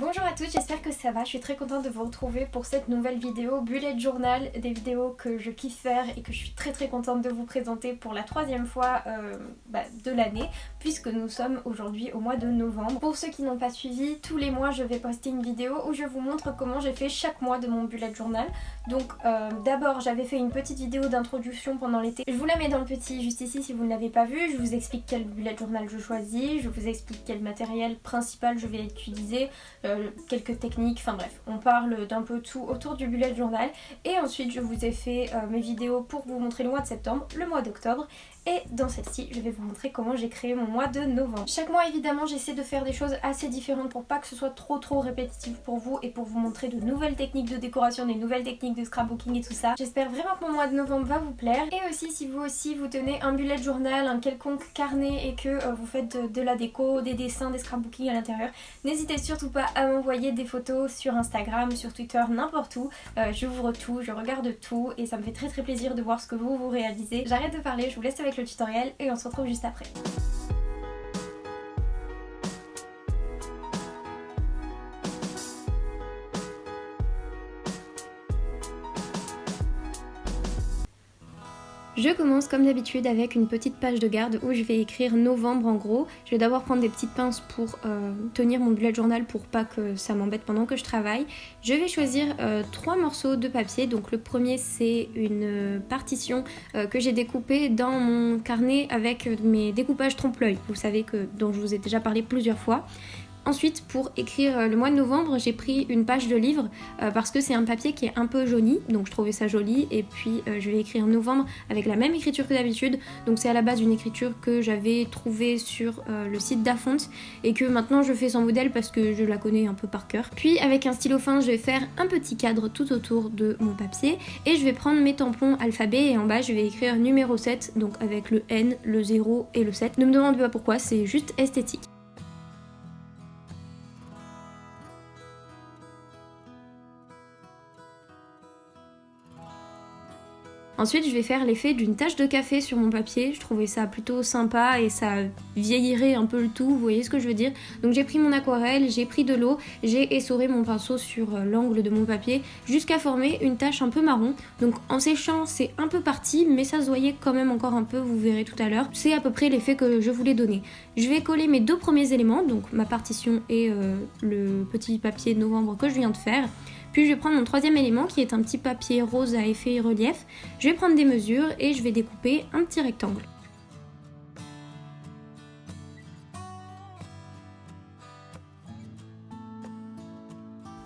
Bonjour à tous, j'espère que ça va, je suis très contente de vous retrouver pour cette nouvelle vidéo Bullet Journal, des vidéos que je kiffe faire et que je suis très contente de vous présenter pour la troisième fois de l'année, puisque nous sommes aujourd'hui au mois de novembre. Pour ceux qui n'ont pas suivi, tous les mois je vais poster une vidéo où je vous montre comment j'ai fait chaque mois de mon Bullet Journal. Donc d'abord j'avais fait une petite vidéo d'introduction pendant l'été, je vous la mets dans le petit juste ici si vous ne l'avez pas vue, je vous explique quel Bullet Journal je choisis, je vous explique quel matériel principal je vais utiliser, quelques techniques, enfin bref, on parle d'un peu tout autour du bullet journal. Et ensuite je vous ai fait mes vidéos pour vous montrer le mois de septembre, le mois d'octobre, et dans celle-ci je vais vous montrer comment j'ai créé mon mois de novembre. Chaque mois évidemment j'essaie de faire des choses assez différentes pour pas que ce soit trop répétitif pour vous et pour vous montrer de nouvelles techniques de décoration, des nouvelles techniques de scrapbooking et tout ça. J'espère vraiment que mon mois de novembre va vous plaire. Et aussi si vous aussi vous tenez un bullet journal, un quelconque carnet et que vous faites de la déco, des dessins, des scrapbooking à l'intérieur, n'hésitez surtout pas à m'envoyer des photos sur Instagram, sur Twitter, n'importe où. J'ouvre tout, je regarde tout et ça me fait très plaisir de voir ce que vous réalisez. J'arrête de parler, je vous laisse avec le tutoriel et on se retrouve juste après. Je commence comme d'habitude avec une petite page de garde où je vais écrire novembre en gros. Je vais d'abord prendre des petites pinces pour tenir mon bullet journal pour pas que ça m'embête pendant que je travaille. Je vais choisir 3 morceaux de papier. Donc le premier c'est une partition que j'ai découpée dans mon carnet avec mes découpages trompe-l'œil. Vous savez dont je vous ai déjà parlé plusieurs fois. Ensuite, pour écrire le mois de novembre, j'ai pris une page de livre parce que c'est un papier qui est un peu jauni, donc je trouvais ça joli. Et puis je vais écrire novembre avec la même écriture que d'habitude. Donc c'est à la base une écriture que j'avais trouvée sur le site d'Afont et que maintenant je fais sans modèle parce que je la connais un peu par cœur. Puis avec un stylo fin, je vais faire un petit cadre tout autour de mon papier et je vais prendre mes tampons alphabet et en bas je vais écrire numéro 7, donc avec le N, le 0 et le 7. Ne me demandez pas pourquoi, c'est juste esthétique. Ensuite, je vais faire l'effet d'une tache de café sur mon papier. Je trouvais ça plutôt sympa et ça vieillirait un peu le tout, vous voyez ce que je veux dire. Donc j'ai pris mon aquarelle, j'ai pris de l'eau, j'ai essoré mon pinceau sur l'angle de mon papier jusqu'à former une tache un peu marron. Donc en séchant, c'est un peu parti, mais ça se voyait quand même encore un peu, vous verrez tout à l'heure. C'est à peu près l'effet que je voulais donner. Je vais coller mes 2 premiers éléments, donc ma partition et le petit papier de novembre que je viens de faire. Puis je vais prendre mon 3e élément qui est un petit papier rose à effet relief. Je vais prendre des mesures et je vais découper un petit rectangle.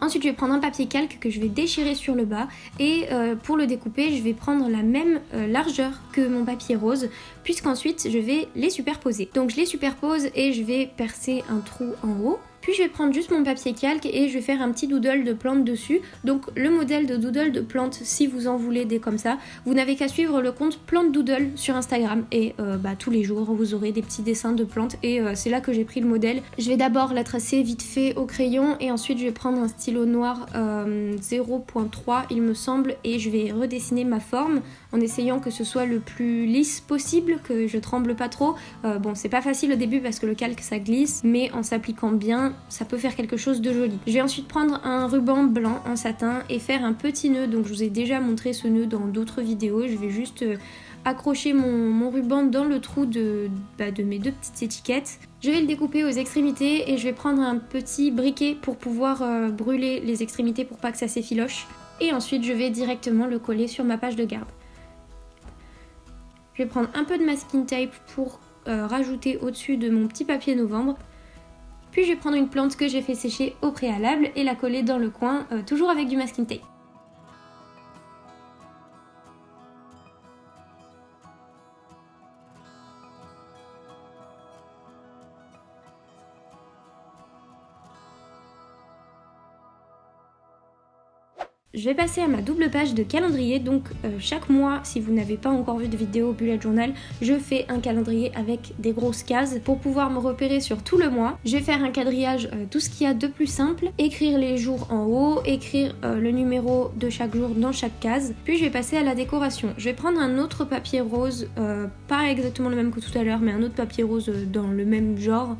Ensuite je vais prendre un papier calque que je vais déchirer sur le bas et pour le découper je vais prendre la même largeur que mon papier rose puisqu'ensuite je vais les superposer. Donc je les superpose et je vais percer un trou en haut. Puis je vais prendre juste mon papier calque et je vais faire un petit doodle de plantes dessus. Donc le modèle de doodle de plantes, si vous en voulez des comme ça, vous n'avez qu'à suivre le compte Plante Doodle sur Instagram. Et tous les jours vous aurez des petits dessins de plantes et c'est là que j'ai pris le modèle. Je vais d'abord la tracer vite fait au crayon et ensuite je vais prendre un stylo noir 0.3 il me semble et je vais redessiner ma forme en essayant que ce soit le plus lisse possible, que je tremble pas trop. Bon c'est pas facile au début parce que le calque ça glisse, mais en s'appliquant bien ça peut faire quelque chose de joli. Je vais ensuite prendre un ruban blanc en satin et faire un petit nœud. Donc je vous ai déjà montré ce nœud dans d'autres vidéos. Je vais juste accrocher mon ruban dans le trou de mes 2 petites étiquettes. Je vais le découper aux extrémités et je vais prendre un petit briquet pour pouvoir brûler les extrémités pour pas que ça s'effiloche. Et ensuite je vais directement le coller sur ma page de garde. Je vais prendre un peu de masking tape pour rajouter au-dessus de mon petit papier novembre. Puis je vais prendre une plante que j'ai fait sécher au préalable et la coller dans le coin, toujours avec du masking tape. Je vais passer à ma double page de calendrier, donc chaque mois, si vous n'avez pas encore vu de vidéo bullet journal, je fais un calendrier avec des grosses cases pour pouvoir me repérer sur tout le mois. Je vais faire un quadrillage, tout ce qu'il y a de plus simple, écrire les jours en haut, écrire le numéro de chaque jour dans chaque case, puis je vais passer à la décoration. Je vais prendre un autre papier rose, pas exactement le même que tout à l'heure, mais un autre papier rose dans le même genre,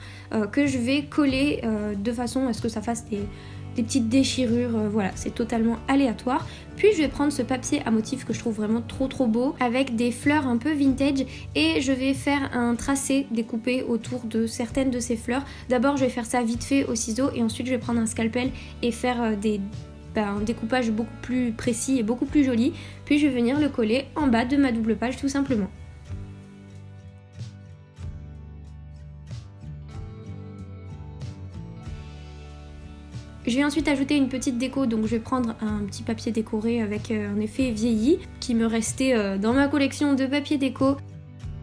que je vais coller de façon à ce que ça fasse des petites déchirures, voilà, c'est totalement aléatoire. Puis je vais prendre ce papier à motif que je trouve vraiment trop beau, avec des fleurs un peu vintage, et je vais faire un tracé découpé autour de certaines de ces fleurs. D'abord je vais faire ça vite fait au ciseau, et ensuite je vais prendre un scalpel et faire un découpage beaucoup plus précis et beaucoup plus joli. Puis je vais venir le coller en bas de ma double page tout simplement. Je vais ensuite ajouter une petite déco, donc je vais prendre un petit papier décoré avec un effet vieilli qui me restait dans ma collection de papier déco.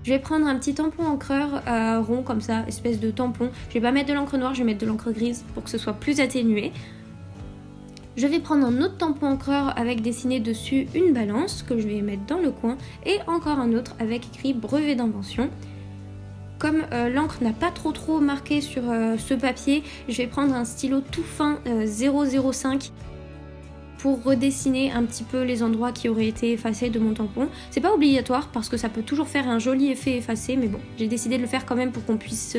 Je vais prendre un petit tampon encreur rond comme ça, espèce de tampon. Je vais pas mettre de l'encre noire, je vais mettre de l'encre grise pour que ce soit plus atténué. Je vais prendre un autre tampon encreur avec dessiné dessus une balance que je vais mettre dans le coin, et encore un autre avec écrit brevet d'invention. Comme l'encre n'a pas trop marqué sur ce papier, je vais prendre un stylo tout fin 005 pour redessiner un petit peu les endroits qui auraient été effacés de mon tampon. C'est pas obligatoire parce que ça peut toujours faire un joli effet effacé, mais bon, j'ai décidé de le faire quand même pour qu'on puisse,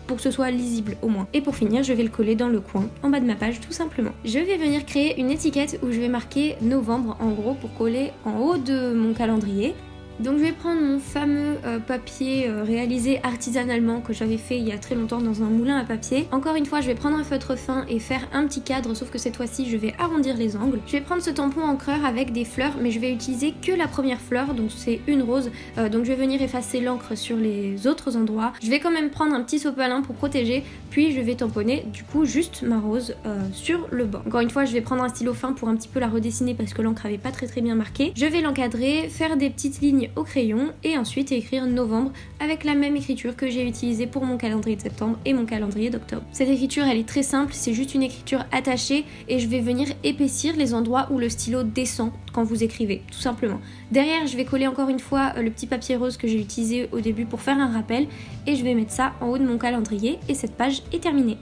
pour que ce soit lisible au moins. Et pour finir, je vais le coller dans le coin, en bas de ma page tout simplement. Je vais venir créer une étiquette où je vais marquer novembre en gros pour coller en haut de mon calendrier. Donc je vais prendre mon fameux papier réalisé artisanalement que j'avais fait il y a très longtemps dans un moulin à papier. Encore une fois, je vais prendre un feutre fin et faire un petit cadre, sauf que cette fois-ci je vais arrondir les angles. Je vais prendre ce tampon encreur avec des fleurs, mais je vais utiliser que la première fleur, donc c'est une rose. Donc je vais venir effacer l'encre sur les autres endroits. Je vais quand même prendre un petit sopalin pour protéger, puis je vais tamponner du coup juste ma rose sur le bord. Encore une fois, je vais prendre un stylo fin pour un petit peu la redessiner parce que l'encre avait pas très bien marqué. Je vais l'encadrer, faire des petites lignes au crayon et ensuite écrire novembre avec la même écriture que j'ai utilisée pour mon calendrier de septembre et mon calendrier d'octobre. Cette écriture elle est très simple, c'est juste une écriture attachée et je vais venir épaissir les endroits où le stylo descend quand vous écrivez, tout simplement. Derrière je vais coller encore une fois le petit papier rose que j'ai utilisé au début pour faire un rappel et je vais mettre ça en haut de mon calendrier et cette page est terminée.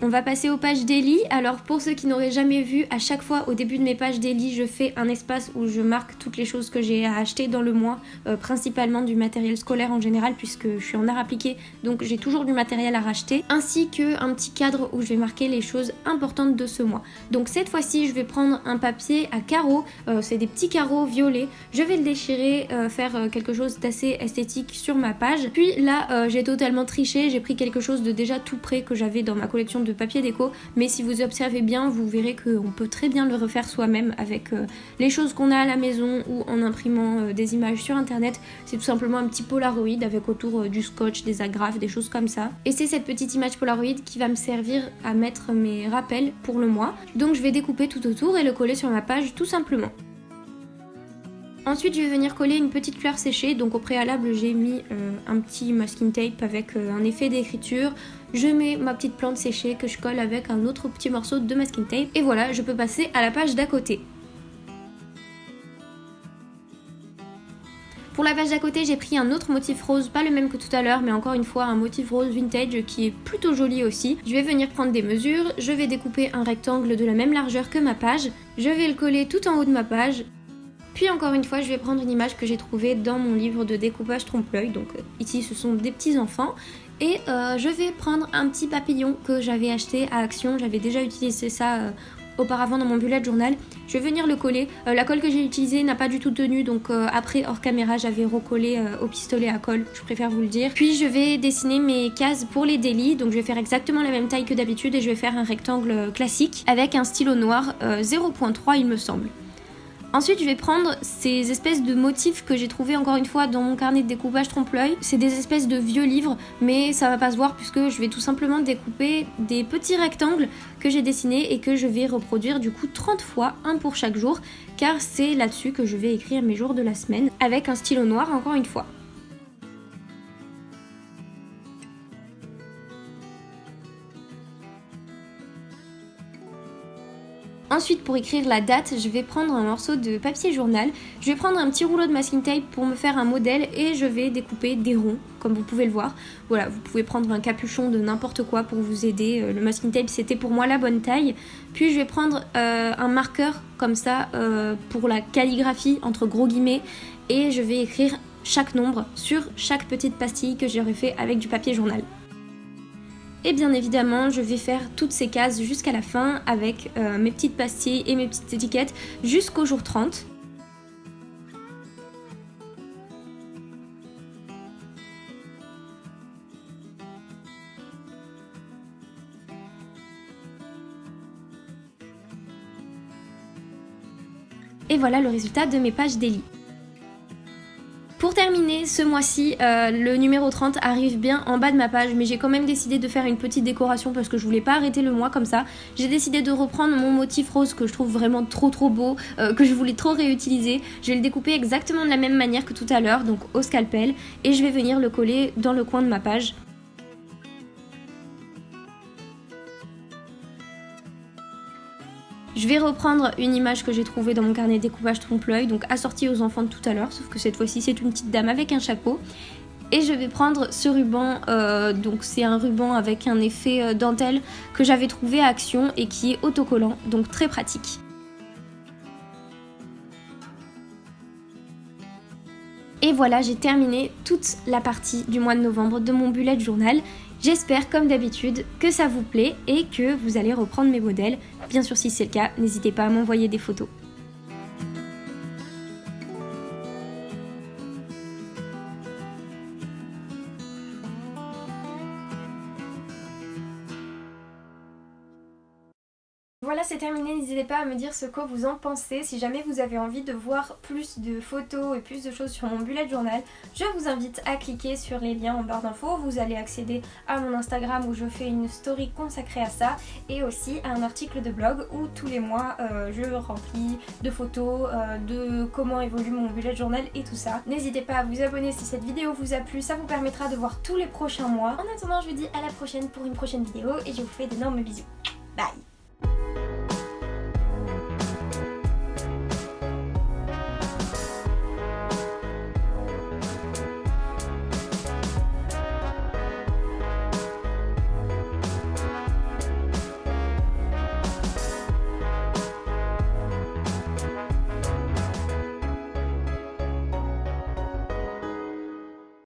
On va passer aux pages daily. Alors pour ceux qui n'auraient jamais vu, à chaque fois au début de mes pages daily, je fais un espace où je marque toutes les choses que j'ai à acheter dans le mois, principalement du matériel scolaire en général puisque je suis en art appliqué, donc j'ai toujours du matériel à racheter, ainsi qu'un petit cadre où je vais marquer les choses importantes de ce mois. Donc cette fois-ci, je vais prendre un papier à carreaux, c'est des petits carreaux violets, je vais le déchirer, faire quelque chose d'assez esthétique sur ma page. Puis là, j'ai totalement triché, j'ai pris quelque chose de déjà tout prêt que j'avais dans ma collection de papier déco, mais si vous observez bien, vous verrez qu'on peut très bien le refaire soi-même avec les choses qu'on a à la maison ou en imprimant des images sur internet. C'est tout simplement un petit Polaroid avec autour du scotch, des agrafes, des choses comme ça. Et c'est cette petite image Polaroid qui va me servir à mettre mes rappels pour le mois. Donc je vais découper tout autour et le coller sur ma page tout simplement. Ensuite je vais venir coller une petite fleur séchée, donc au préalable j'ai mis un petit masking tape avec un effet d'écriture. Je mets ma petite plante séchée que je colle avec un autre petit morceau de masking tape et voilà, je peux passer à la page d'à côté. Pour la page d'à côté, j'ai pris un autre motif rose, pas le même que tout à l'heure, mais encore une fois un motif rose vintage qui est plutôt joli aussi. Je vais venir prendre des mesures, je vais découper un rectangle de la même largeur que ma page, je vais le coller tout en haut de ma page. Puis encore une fois, je vais prendre une image que j'ai trouvée dans mon livre de découpage trompe-l'œil, donc ici ce sont des petits enfants. Et je vais prendre un petit papillon que j'avais acheté à Action, j'avais déjà utilisé ça auparavant dans mon bullet journal. Je vais venir le coller, la colle que j'ai utilisée n'a pas du tout tenu, donc après hors caméra j'avais recollé au pistolet à colle, je préfère vous le dire. Puis je vais dessiner mes cases pour les daily, donc je vais faire exactement la même taille que d'habitude et je vais faire un rectangle classique avec un stylo noir 0.3 il me semble. Ensuite, je vais prendre ces espèces de motifs que j'ai trouvés encore une fois dans mon carnet de découpage trompe-l'œil. C'est des espèces de vieux livres, mais ça va pas se voir puisque je vais tout simplement découper des petits rectangles que j'ai dessinés et que je vais reproduire du coup 30 fois, un pour chaque jour, car c'est là-dessus que je vais écrire mes jours de la semaine avec un stylo noir encore une fois. Ensuite, pour écrire la date, je vais prendre un morceau de papier journal, je vais prendre un petit rouleau de masking tape pour me faire un modèle et je vais découper des ronds, comme vous pouvez le voir. Voilà, vous pouvez prendre un capuchon de n'importe quoi pour vous aider. Le masking tape, c'était pour moi la bonne taille. Puis je vais prendre un marqueur comme ça pour la calligraphie, entre gros guillemets, et je vais écrire chaque nombre sur chaque petite pastille que j'aurais fait avec du papier journal. Et bien évidemment, je vais faire toutes ces cases jusqu'à la fin avec mes petites pastilles et mes petites étiquettes jusqu'au jour 30. Et voilà le résultat de mes pages daily. Pour terminer, ce mois-ci, le numéro 30 arrive bien en bas de ma page, mais j'ai quand même décidé de faire une petite décoration parce que je voulais pas arrêter le mois comme ça. J'ai décidé de reprendre mon motif rose que je trouve vraiment trop beau, que je voulais trop réutiliser. Je vais le découper exactement de la même manière que tout à l'heure, donc au scalpel, et je vais venir le coller dans le coin de ma page. Je vais reprendre une image que j'ai trouvée dans mon carnet de découpage trompe-l'œil, donc assortie aux enfants de tout à l'heure, sauf que cette fois-ci c'est une petite dame avec un chapeau. Et je vais prendre ce ruban, donc c'est un ruban avec un effet dentelle que j'avais trouvé à Action et qui est autocollant, donc très pratique. Et voilà, j'ai terminé toute la partie du mois de novembre de mon bullet journal. J'espère, comme d'habitude, que ça vous plaît et que vous allez reprendre mes modèles. Bien sûr, si c'est le cas, n'hésitez pas à m'envoyer des photos. Voilà, c'est terminé, n'hésitez pas à me dire ce que vous en pensez. Si jamais vous avez envie de voir plus de photos et plus de choses sur mon bullet journal, je vous invite à cliquer sur les liens en barre d'infos. Vous allez accéder à mon Instagram où je fais une story consacrée à ça et aussi à un article de blog où tous les mois je remplis de photos, de comment évolue mon bullet journal et tout ça. N'hésitez pas à vous abonner si cette vidéo vous a plu, ça vous permettra de voir tous les prochains mois. En attendant, je vous dis à la prochaine pour une prochaine vidéo et je vous fais d'énormes bisous. Bye!